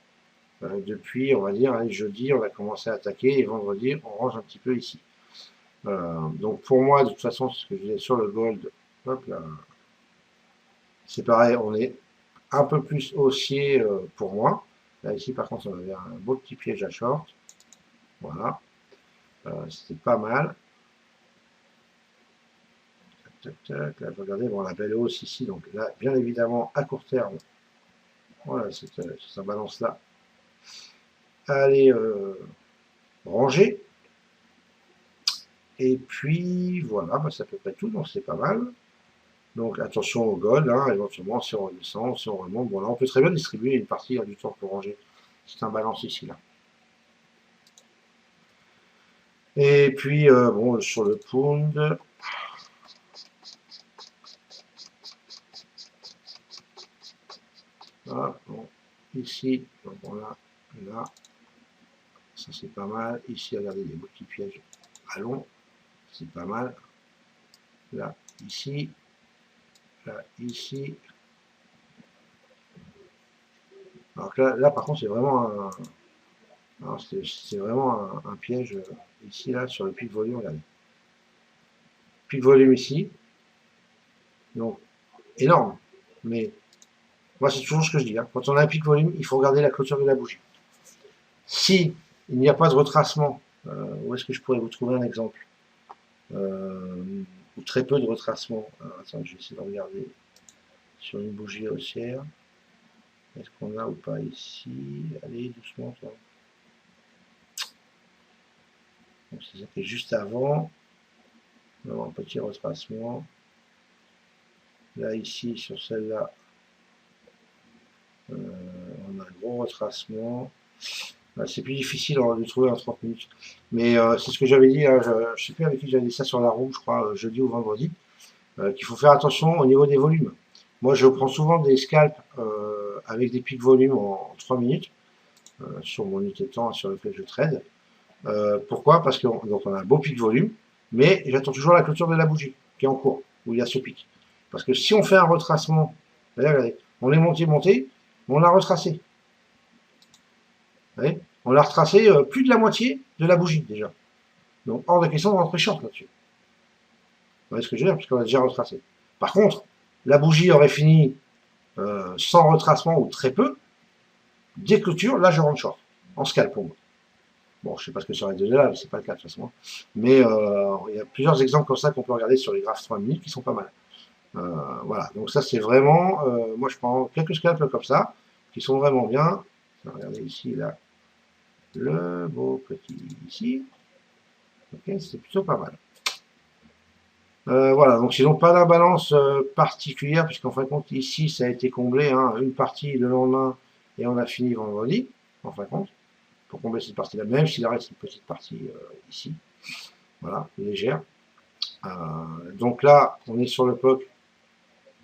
Depuis, on va dire, allez, jeudi, on va commencer à attaquer. Et vendredi, on range un petit peu ici. Donc pour moi, de toute façon, c'est ce que je disais sur le gold. Hop là. C'est pareil, on est un peu plus haussier pour moi. Là, ici, par contre, on avait un beau petit piège à short. Voilà. C'était pas mal. Tac, tac, là, regardez, bon, la belle hausse ici. Donc là, bien évidemment, à court terme, voilà, ça balance là. Allez, ranger. Et puis, voilà, bah, c'est à peu près tout. Donc c'est pas mal. Donc attention au gold, hein, éventuellement, si on redescend, si on remonte. Bon, là, on peut très bien distribuer une partie du temps pour ranger. C'est un balance ici, là. Et puis, bon, sur le pound, voilà, bon, ici, donc bon, là, ça c'est pas mal. Ici, regardez, des petits pièges à long, c'est pas mal. Là, ici, là, ici. Alors que là par contre, c'est vraiment c'est vraiment un piège ici, là, sur le pic volume, regardez. Pic volume ici, donc énorme. Mais moi, c'est toujours ce que je dis. Hein. Quand on a un pic volume, il faut regarder la clôture de la bougie. Si il n'y a pas de retracement, où est-ce que je pourrais vous trouver un exemple ou très peu de retracement. Alors, attends, je vais essayer de regarder sur une bougie haussière. Est-ce qu'on a ou pas ici? Allez, doucement, toi. Donc, c'est ça qui est juste avant. On va avoir un petit retracement. Là, ici, sur celle-là, on a un gros retracement. C'est plus difficile de trouver en 30 minutes. Mais c'est ce que j'avais dit, hein, je ne sais plus avec qui j'avais dit ça sur la roue, je crois, jeudi ou vendredi, qu'il faut faire attention au niveau des volumes. Moi, je prends souvent des scalps avec des pics volume en 3 minutes, sur mon unité de temps sur lequel je trade. Pourquoi? Parce qu'on on a un beau pic volume, mais j'attends toujours la clôture de la bougie qui est en cours, où il y a ce pic. Parce que si on fait un retracement, regardez, on est monté, mais on a retracé. Vous voyez, on a retracé plus de la moitié de la bougie déjà. Donc hors de question de rentrer short là-dessus. Vous voyez ce que je veux dire? Puisqu'on a déjà retracé. Par contre, la bougie aurait fini sans retracement ou très peu. Dès clôture, là je rentre short. En scalp pour moi. Bon, je ne sais pas ce que ça aurait donné là, c'est pas le cas de toute façon. Mais il y a plusieurs exemples comme ça qu'on peut regarder sur les graphes 3 minutes qui sont pas mal. Voilà, donc ça c'est vraiment, moi je prends quelques scalps comme ça, qui sont vraiment bien. Regardez ici, là, le beau petit ici. Ok, c'est plutôt pas mal. Voilà, donc ils n'ont pas d'imbalance particulière, puisqu'en fin de compte, ici, ça a été comblé, hein, une partie le lendemain, et on a fini vendredi, en fin de compte, pour combler cette partie-là, même s'il reste une petite partie ici, voilà, légère. Donc là, on est sur le POC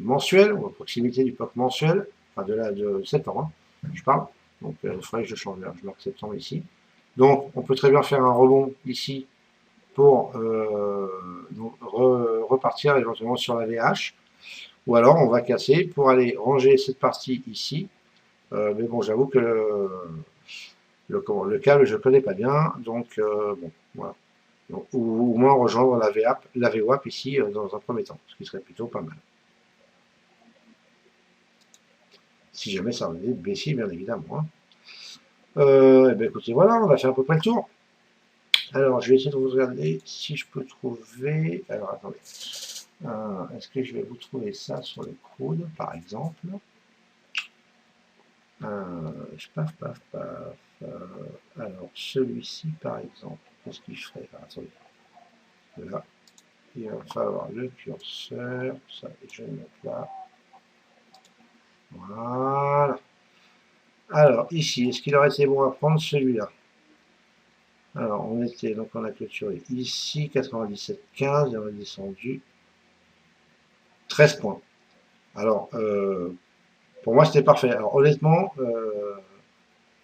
mensuel, ou à proximité du POC mensuel, enfin de septembre, hein, je parle, donc il faudrait que je change, je marque septembre ici. Donc on peut très bien faire un rebond ici, pour repartir éventuellement sur la VH. Ou alors on va casser pour aller ranger cette partie ici. Mais bon, j'avoue que le câble, je ne connais pas bien. Donc, bon, voilà. Donc, ou au moins rejoindre la VWAP ici dans un premier temps, ce qui serait plutôt pas mal. Si jamais ça venait de baisser, bien évidemment. Hein. Et bien, écoutez, voilà, on a fait à peu près le tour. Alors, je vais essayer de vous regarder si je peux trouver. Alors, attendez. Est-ce que je vais vous trouver ça sur le crude, par exemple? Paf, paf, paf. Alors, celui-ci, par exemple, qu'est-ce qu'il ferait? Attendez. Là, il va falloir le curseur, ça, je vais le mettre là. Voilà. Alors, ici, est-ce qu'il aurait été bon à prendre celui-là? Alors, on a clôturé ici, 97,15, et on a descendu 13 points. Alors, pour moi, c'était parfait. Alors, honnêtement,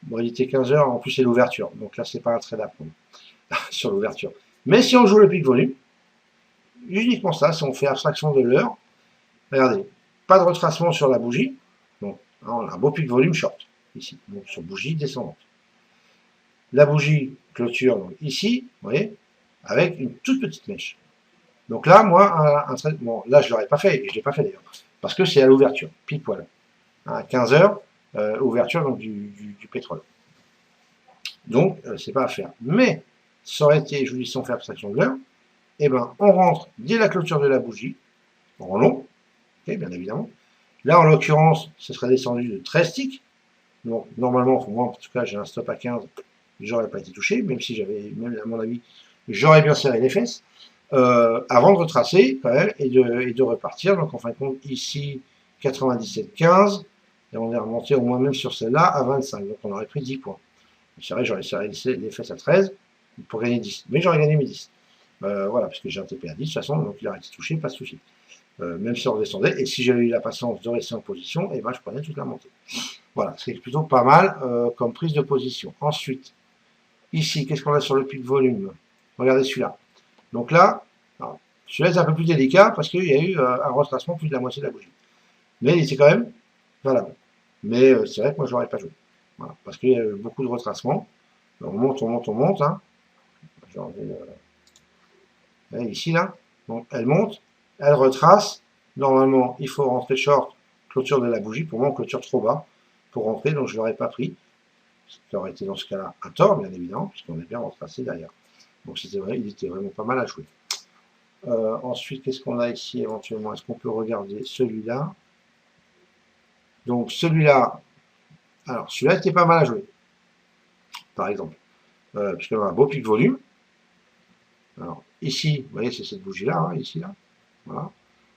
bon, il était 15 heures, en plus, c'est l'ouverture. Donc là, c'est pas un trade à prendre sur l'ouverture. Mais si on joue le pic volume, uniquement ça, si on fait abstraction de l'heure, regardez, pas de retracement sur la bougie. Donc, on a un beau pic volume short, ici, donc sur bougie descendante. La bougie clôture donc, ici, vous voyez, avec une toute petite mèche. Donc là, moi, un trade, bon, là, je ne l'aurais pas fait, et je ne l'ai pas fait d'ailleurs, parce que c'est à l'ouverture, pile poil. À 15 heures, ouverture donc, du pétrole. Donc, c'est pas à faire. Mais, ça aurait été, je vous dis, si on fait abstraction de l'heure, eh ben, on rentre dès la clôture de la bougie, en long, okay, bien évidemment. Là, en l'occurrence, ce serait descendu de 13 ticks. Donc, normalement, moi, en tout cas, j'ai un stop à 15, j'aurais pas été touché, même si j'avais, même à mon avis, j'aurais bien serré les fesses, avant de retracer, quand même, et de repartir. Donc, en fin de compte, ici, 97,15, et on est remonté au moins même sur celle-là à 25. Donc, on aurait pris 10 points. C'est vrai, j'aurais serré les fesses à 13 pour gagner 10. Mais j'aurais gagné mes 10. Voilà, parce que j'ai un TP à 10, de toute façon, donc il aurait été touché, pas de souci. Même si on redescendait, et si j'avais eu la patience de rester en position, et eh ben, je prenais toute la montée. Voilà, c'est plutôt pas mal comme prise de position. Ensuite, ici, qu'est-ce qu'on a sur le pic volume? Regardez celui-là. Donc là, celui-là est un peu plus délicat parce qu'il y a eu un retracement plus de la moitié de la bougie. Mais il était quand même valable. Mais c'est vrai que moi, je l'aurais pas joué. Voilà, parce qu'il y a eu beaucoup de retracements. On monte, on monte, on monte. Hein. Ici, là. Donc, elle monte, elle retrace. Normalement, il faut rentrer short, clôture de la bougie. Pour moi, on clôture trop bas pour rentrer, donc je ne l'aurais pas pris. Ce qui aurait été dans ce cas-là un tort, bien évidemment, puisqu'on est bien retracé derrière. Donc c'était vrai, il était vraiment pas mal à jouer. Ensuite, qu'est-ce qu'on a ici éventuellement? Est-ce qu'on peut regarder celui-là? Donc celui-là, alors celui-là était pas mal à jouer, par exemple, puisqu'on a un beau pic volume. Alors ici, vous voyez, c'est cette bougie-là, hein, ici, là. Voilà.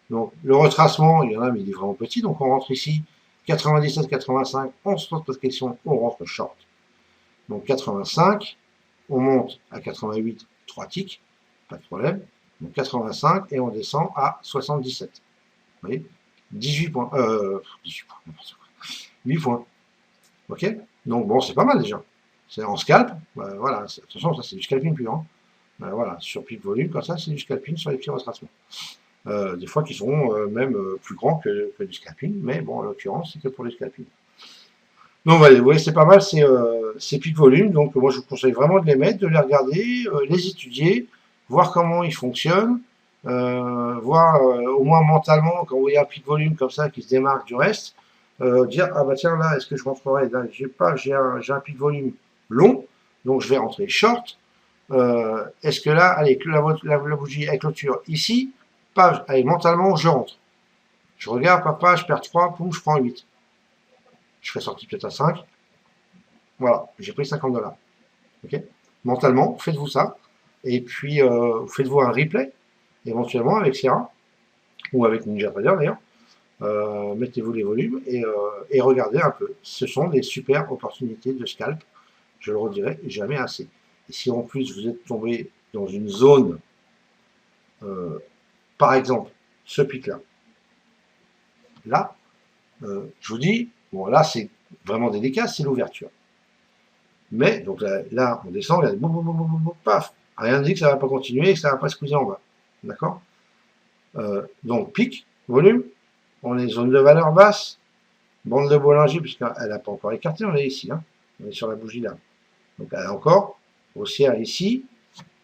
Donc le retracement, il y en a, mais il est vraiment petit. Donc on rentre ici, 97-85, on se pose pas de question, on rentre short. Donc 85, on monte à 88, 3 ticks, pas de problème. Donc 85 et on descend à 77. Vous voyez 18 points. 18 points, n'importe quoi. 8 points. Ok. Donc bon, c'est pas mal déjà. C'est en scalp. Voilà. Attention, ça c'est du scalping pur. Hein. Voilà. Sur pic volume, comme ça, c'est du scalping sur les petits retracements. Des fois qui sont même plus grands que du scalping, mais bon, en l'occurrence, c'est que pour les scalping. Donc voilà, vous voyez, c'est pas mal ces pics volume. Donc moi, je vous conseille vraiment de les mettre, de les regarder, les étudier, voir comment ils fonctionnent, voir au moins mentalement, quand vous voyez un pic volume comme ça qui se démarque du reste, dire ah bah tiens là, est-ce que je rentrerai là, j'ai un pic volume long, donc je vais rentrer short. Est-ce que là, allez, la bougie avec clôture ici, page, allez, mentalement, je rentre. Je regarde, papa, je perds 3, poum, je prends 8. Je serais sorti peut-être à 5. Voilà, j'ai pris 50 $. Okay, mentalement, faites-vous ça. Et puis, faites-vous un replay, éventuellement, avec Sierra, ou avec Ninja Trader d'ailleurs. Mettez-vous les volumes et regardez un peu. Ce sont des super opportunités de scalp. Je le redirai jamais assez. Et si en plus vous êtes tombé dans une zone, par exemple, ce pic-là, là, je vous dis, bon là c'est vraiment délicat, c'est l'ouverture. Mais, donc là on descend, regardez, boum, boum, boum, boum, boum, paf, rien ne dit que ça ne va pas continuer et que ça ne va pas squeezer en bas. D'accord. Donc pic, volume, on est zone de valeur basse, bande de Bollinger, puisqu'elle n'a pas encore écarté, on est ici, hein, on est sur la bougie là. Donc elle a encore haussière ici,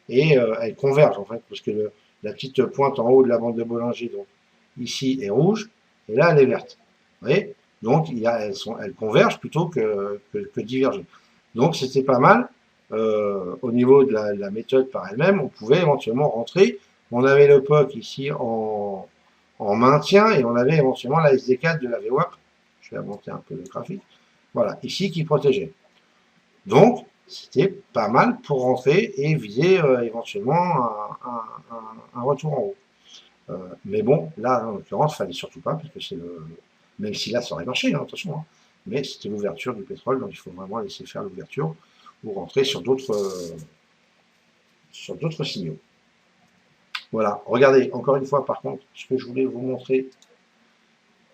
et elle converge en fait, parce que la petite pointe en haut de la bande de Bollinger, donc ici est rouge, et là elle est verte. Vous voyez, donc elles convergent plutôt que divergent. Donc c'était pas mal. Au niveau de la méthode par elle-même, on pouvait éventuellement rentrer. On avait le POC ici en maintien et on avait éventuellement la SD4 de la VWAP. Je vais monter un peu le graphique. Voilà, ici qui protégeait. Donc, c'était pas mal pour rentrer et viser éventuellement un retour en haut. Mais bon, là, en l'occurrence, il fallait surtout pas, puisque c'est le... Même si là, ça aurait marché, hein, attention. Hein. Mais c'était l'ouverture du pétrole, donc il faut vraiment laisser faire l'ouverture ou rentrer sur d'autres signaux. Voilà, regardez, encore une fois, par contre, ce que je voulais vous montrer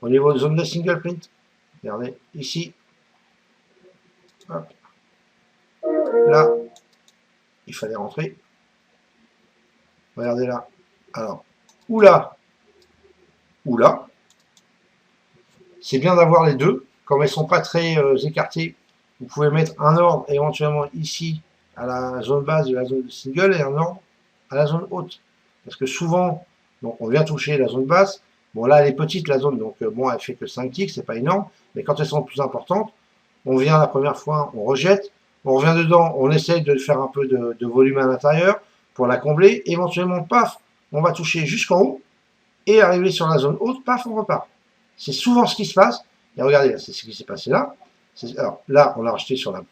au niveau de zone de single print. Regardez, ici, hop, là, il fallait rentrer. Regardez là. Alors, ou là, c'est bien d'avoir les deux. Comme elles ne sont pas très écartées, vous pouvez mettre un ordre éventuellement ici à la zone basse de la zone de single et un ordre à la zone haute. Parce que souvent, donc on vient toucher la zone basse. Bon là elle est petite la zone, donc bon elle fait que 5 ticks, c'est pas énorme. Mais quand elles sont plus importantes, on vient la première fois, on rejette, on revient dedans, on essaye de faire un peu de volume à l'intérieur pour la combler. Éventuellement, paf, on va toucher jusqu'en haut et arriver sur la zone haute, paf, on repart. C'est souvent ce qui se passe. Et regardez, c'est ce qui s'est passé là. Alors là, on l'a racheté sur le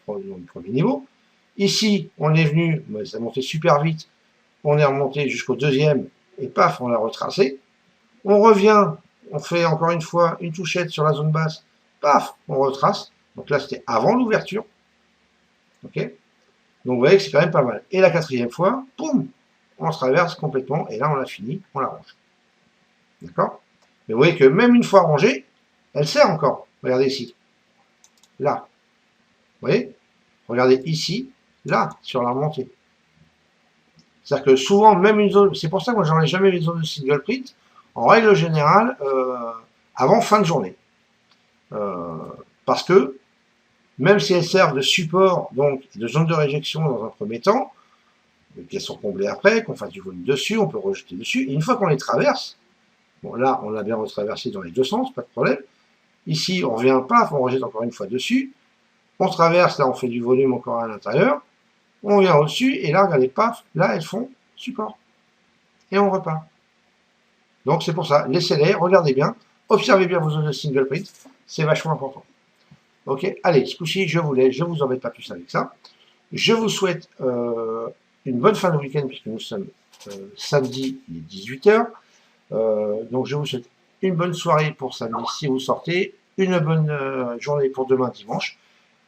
premier niveau. Ici, on est venu, ça montait super vite. On est remonté jusqu'au deuxième et paf, on l'a retracé. On revient, on fait encore une fois une touchette sur la zone basse. Paf, on retrace. Donc là, c'était avant l'ouverture. Ok. Donc vous voyez que c'est quand même pas mal. Et la quatrième fois, boum, on traverse complètement et là, on l'a fini, on la range. D'accord. Mais vous voyez que même une fois rangée, elle sert encore. Regardez ici. Là. Vous voyez? Regardez ici, là, sur la remontée. C'est-à-dire que souvent, même une zone, c'est pour ça que moi, j'en ai jamais vu une zone de single print, en règle générale, avant fin de journée. Parce que, même si elles servent de support, donc de zone de réjection dans un premier temps, qu'elles sont comblées après, qu'on fasse du volume dessus, on peut rejeter dessus, et une fois qu'on les traverse, bon là, on l'a bien retraversé dans les deux sens, pas de problème. Ici, on revient, paf, on rejette encore une fois dessus, on traverse, là, on fait du volume encore à l'intérieur, on vient au-dessus, et là, regardez, paf, là, elles font support. Et on repart. Donc, c'est pour ça, laissez-les, regardez bien, observez bien vos zones de single print, c'est vachement important. Ok, allez, ce coup-ci, je vous laisse, je ne vous embête pas plus avec ça. Je vous souhaite une bonne fin de week-end, puisque nous sommes samedi, il est 18 h. Donc, je vous souhaite une bonne soirée pour samedi si vous sortez, une bonne journée pour demain dimanche.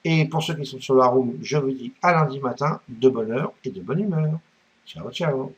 Et pour ceux qui sont sur la room, je vous dis à lundi matin, de bonne heure et de bonne humeur. Ciao, ciao.